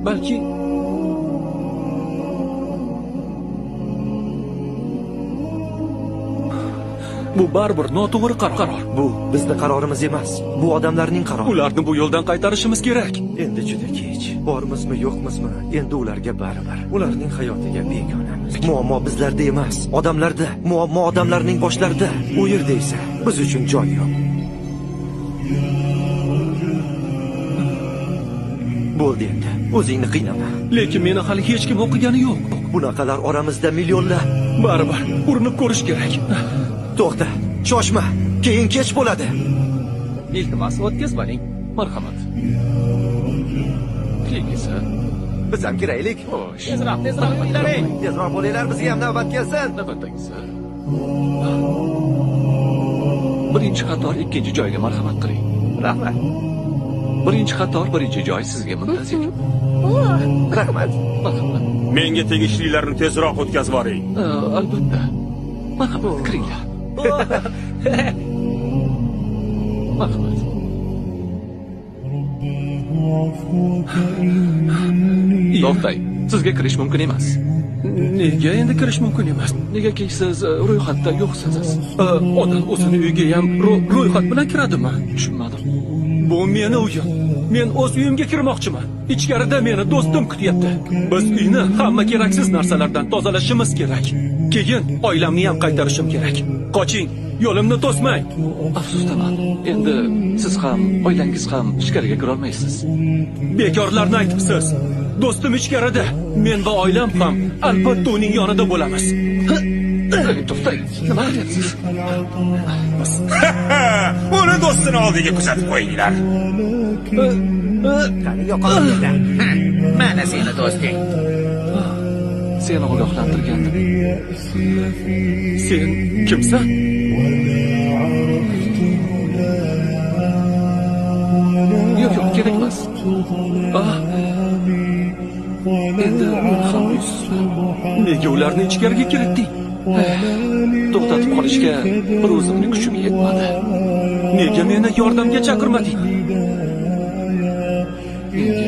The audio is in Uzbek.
balki bu baribir noto'g'ri qaror. Bu bizning qarorimiz emas. Bu odamlarning qarori. Ularni bu yo'ldan qaytarishimiz kerak. Endi juda kech. Bormizmi, yo'qmizmi? Endi ularga baribir. Ularning hayotiga begonamiz. Muammo bizlarda emas, odamlarda. Muammo odamlarning boshlarida. U yerda esa biz uchun joy yo'q. Bo'ldi endi. O'zingni qiynama. Lekin meni hali hech kim o'qigani yo'q. Bunaqalar oramizda millionlar. Baribir urinib ko'rish kerak. To'xta, shoshma. Keyin kech bo'ladi. Iltimos, o'tkazmang. Marhamat. Kelgisa. Biz ham kiraylik. Xo'sh. Tezroq bo'laring. Tezroq bo'linglar, bizga ham navbat kelsin. Navbatdagisi. Birinchi qator ikkinchi joyga marhamat qiling. Rahmat. Birinchi qator birinchi joy sizga muntazir. Rahmat. Marhamat. Menga tegishlilarni tezroq o'tkazib yuboring. Albatta. Marhamat, kiringlar. Marhamat. To'xtang, sizga kirish mumkin emas. Nega endi kirish mumkin emas? Negaki siz ro'yxatda yo'qsiz. Odam o'zini uyiga ham ro'yxat bilan kiradimi? Tushunmadim. Bu meni uyim. Men o'z uyimga kirmoqchiman. Ichkarida meni do'stim kutyapti. Biz uyni hamma keraksiz narsalardan tozalashimiz kerak. Keyin oilamni ham qaytarishim kerak. Qoching, yo'limni to'smang. Afsusdaman. Endi siz ham, oilangiz ham ichkariga kira olmaysiz. Bekorlarni aytibsiz. Do'stim ichkarida. Men va oilam ham albatta uning yonida bo'lamiz. To'xtang, nima qilyapsiz? Uni do'stini oldiga kuzatib qo'yinglar. Qani yo'qolgan. Mana seni do'sting. Seni ogohlantirgandim. Sen kimsan? Yo'q, kerak emas. Endi men ham nega ularni ichkariga kiritding? To'xtatib qolishga bir o'zimning kuchim yetmadi. Nega meni yordamga chaqirmading? Menga